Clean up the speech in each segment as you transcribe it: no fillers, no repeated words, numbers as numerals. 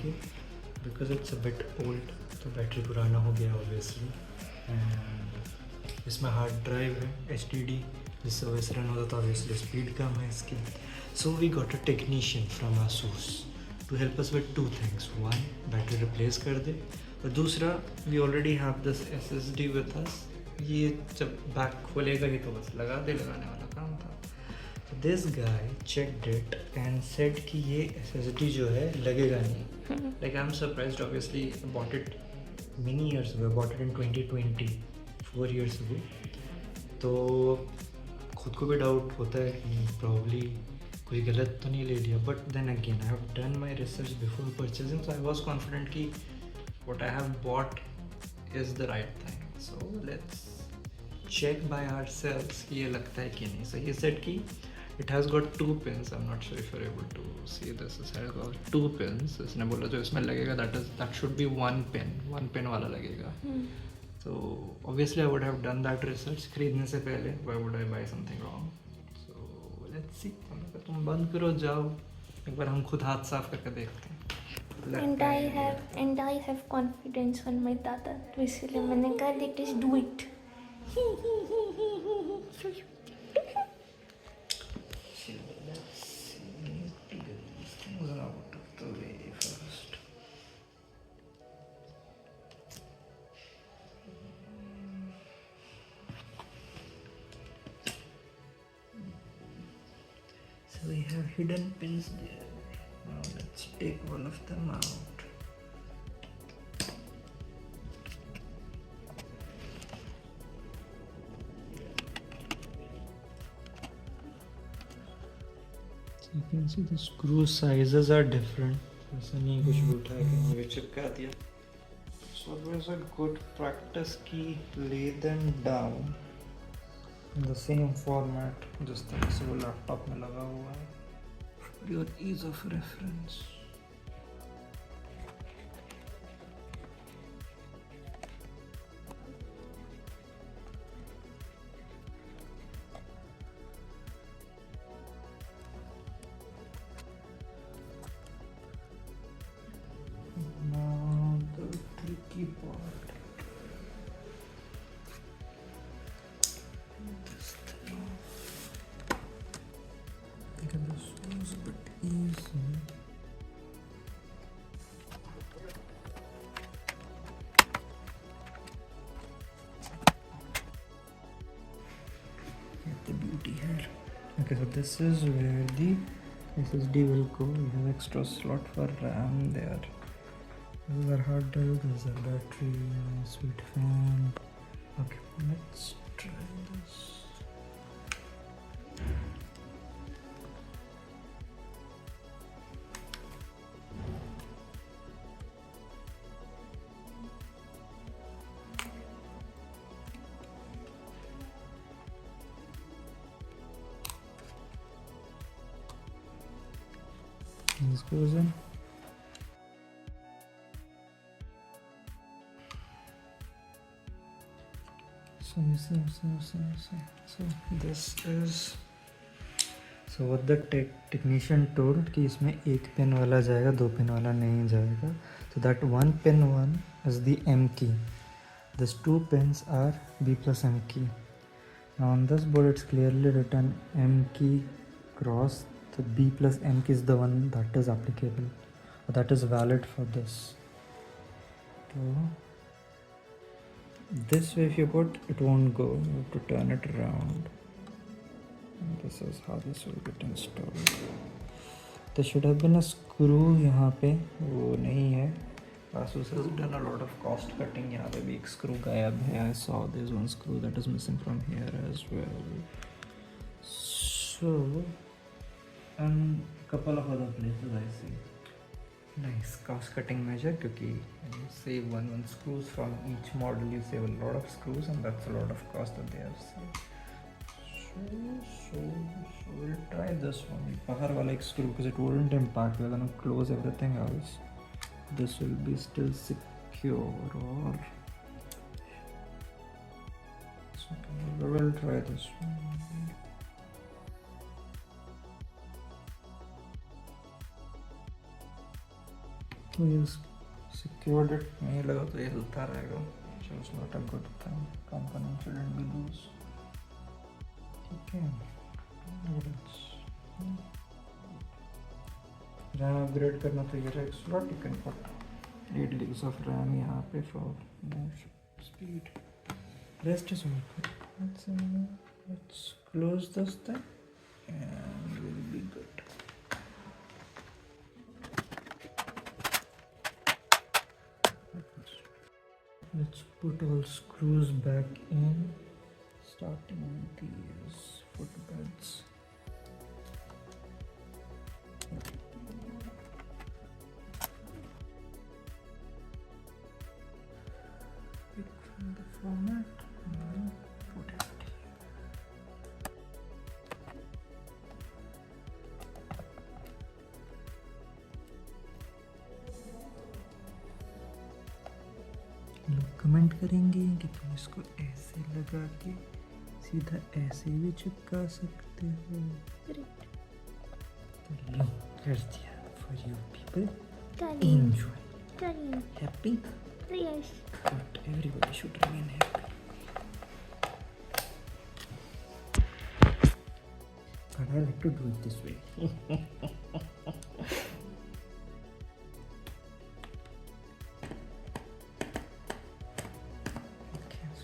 के, because it's a bit old, तो battery पुराना हो गया ऑब्वियसली। एंड इसमें हार्ड ड्राइव है HDD, जिससे OS रन होता, तो ऑब्वियसली स्पीड कम है इसकी। So we got a technician from ASUS to help us with 2 things. One, battery replace कर दे, और दूसरा, we already have this SSD with us. ये जब बैक खोलेगा ही तो बस लगाने वाला काम था। This guy checked it and said कि ये SSD जो है लगेगा नहीं। Like I am surprised, obviously bought it many years ago, bought it in 2020, 4 years ago. तो खुद को भी डाउट होता है कि प्रॉब्ली कोई गलत तो नहीं ले लिया, but then again I have done my research before purchasing, so I was confident कि what I have bought is the right thing. So let's check by ourselves कि ये लगता है कि नहीं. So he said कि it has got 2 pins. I'm not sure if you're able to see this. It has got 2 pins. इसने बोला जो इसमें लगेगा that should be 1 pin वाला लगेगा. So obviously I would have done that research खरीदने से पहले. Why would I buy something wrong? So let's see. तुम बंद करो, जाओ एक बार हम खुद हाथ साफ करके देखते हैं. And I have confidence on my data, तो इसलिए मैंने कहा let us do it. Let's see, get these things out of the way first. So we have hidden pins there. Now let's take all of them out. So you can see the screw sizes are different. ऐसा नहीं कुछ भी उठा के ये चिपका दिया. So always a good practice की lay them down in the same format जिस तरह से वो लैपटॉप में लगा हुआ है, for your ease of reference. Now the tricky part. This thing off. I think this was a bit easy. Get the beauty here. Okay, so this is where the SSD will go. We have extra slot for RAM there. This is our hard drive, this is our battery, sweet fan. Okay, let's try this. This goes in. So this is, so what the technician told कि इसमें 1 pin वाला जाएगा, 2 pin वाला नहीं जाएगा. So that 1 pin is the M key. These 2 pins are B plus M key. Now on this board it's clearly written M key cross. The B plus M key is the one that is applicable, or that is valid for this. So this way if you put, it won't go. You have to turn it around. And this is how this will get installed. There should have been a screw यहाँ पे, वो नहीं है. ASUS has done a lot of cost cutting. यहाँ पे भी एक screw गायब है. I saw there's one screw that is missing from here as well. So, and couple of other places I see. Nice cost cutting measure, क्योंकि you save one screws from each model, you save a lot of screws, and that's a lot of cost that they have saved. So we'll try this one. बाहर वाला एक screw, because it wouldn't impact. We're gonna close everything else. This will be still secure, or so we'll try this one. So you secured it. नहीं लगा तो ये हिलता रहेगा. So it's not a good thing. Component shouldn't be loose. Okay. RAM upgrade करना तो ये रहा slot. You can put 8 gigs of RAM यहाँ पे for more speed. Rest is okay. Let's close this thing and we'll be good. Let's put all screws back in, starting with these footpads. Pick from the format and put it. लोग comment करेंगे कि तुम इसको ऐसे लगा के सीधा ऐसे भी चिपका सकते हो. तो लो कर दिया for you people. Enjoy. Happy. Yes. But everybody should remain happy. But I like to do it this way.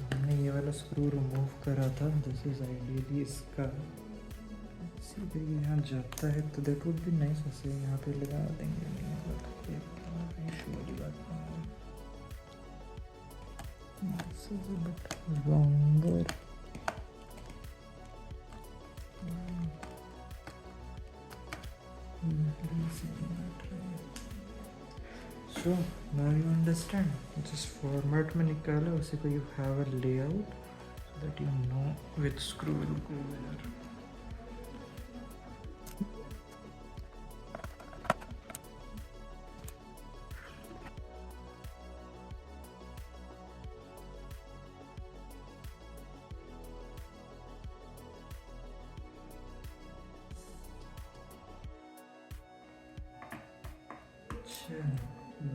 हमने ये वाला स्क्रू रिमूव करा था. दिस इज आइडियली इसका सीधे यहाँ जाता है तो दैट वुड बी नाइस. ऐसे यहाँ पे लगा देंगे. This is a bit longer. So now you understand. Just format में निकालो उसी को. You have a layout so that you know which screw will go where.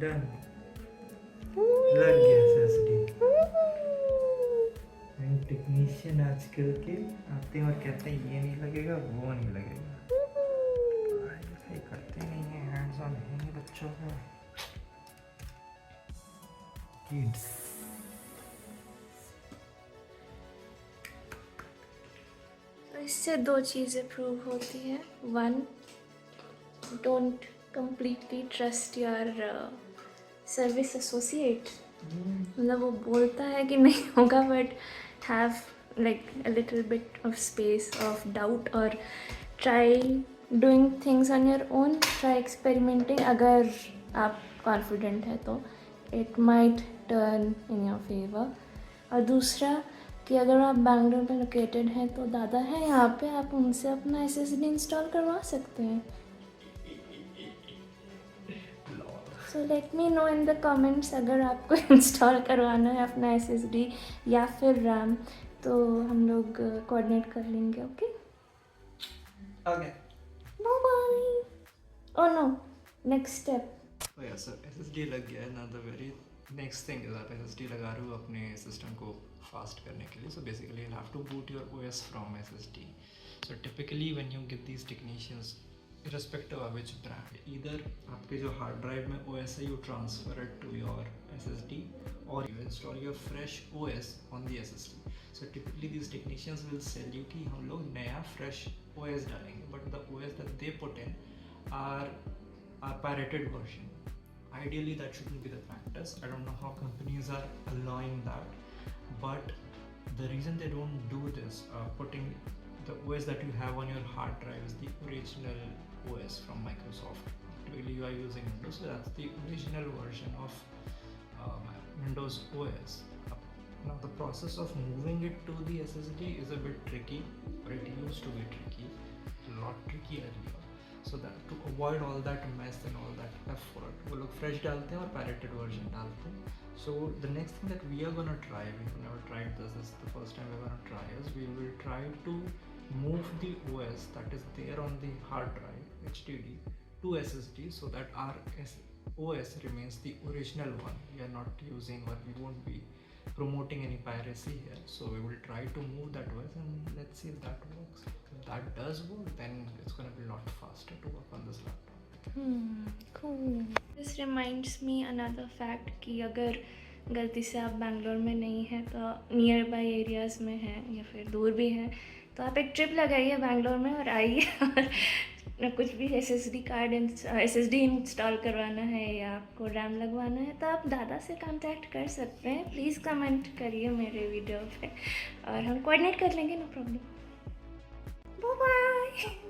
Done. लग गया एसएसडी. टेक्नीशियन आजकल के आते हैं और कहते हैं ये नहीं लगेगा वो नहीं लगेगा. ऐसे करते नहीं है. हैंड्स ऑन है नहीं बच्चों को. किड्स. तो इससे दो चीज़ें प्रूव होती हैं. One, don't completely trust your service associate. मतलब वो बोलता है कि नहीं होगा but have like a little bit of space of doubt or try doing things on your own. Try experimenting. अगर आप confident है तो it might turn in your favor. और दूसरा कि अगर आप बैंगलोर में लोकेटेड हैं तो दादा है यहाँ पे, आप उनसे अपना SSD इंस्टॉल करवा सकते हैं. So let me know in the comments अगर आपको इंस्टॉल करवाना है अपना SSD या फिर RAM तो हम लोग कोऑर्डिनेट कर लेंगे. Okay. Okay. Bye. Oh no. Next step. Oh yeah, so SSD लग गया है. Now the very next thing is आप SSD लगा रहे हो अपने सिस्टम को फास्ट करने के लिए. So basically you'll have to boot your OS from SSD. So typically when you get these technicians, irrespective of which brand, either आपके जो हार्ड ड्राइव में OS है you transfer it to your SSD or you install your fresh OS on the SSD. So typically these technicians will sell you कि हम लोग नया fresh OS डालेंगे, but the OS that they put in are pirated version. Ideally that shouldn't be the practice. I don't know how companies are allowing that, but the reason they don't do this, putting the OS that you have on your hard drive is the original OS from Microsoft. Typically you are using Windows, so that's the original version of Windows OS. Now the process of moving it to the SSD is a bit tricky, or it used to be tricky, a lot tricky earlier. So that to avoid all that mess and all that effort, वो लोग fresh डालते हैं और pirated version डालते हैं. So the next thing that we are gonna try, we have never tried this is the first time we're gonna try, is we will try to move the OS that is there on the hard drive HDD to SSD so that our OS remains the original one. We are not using, or we won't be promoting any piracy here. So we will try to move that OS and let's see if that works. If that does work, then it's going to be a lot faster to work on this laptop. Cool. This reminds me another fact कि अगर गलती से आप बैंगलोर में नहीं हैं तो near by areas में हैं या फिर दूर भी हैं तो आप एक ट्रिप लगाइए बैंगलोर में और आइए और कुछ भी SSD इंस्टॉल करवाना है या आपको रैम लगवाना है तो आप दादा से कांटेक्ट कर सकते हैं. प्लीज़ कमेंट करिए मेरे वीडियो पे और हम कोऑर्डिनेट कर लेंगे. No problem. Bye bye.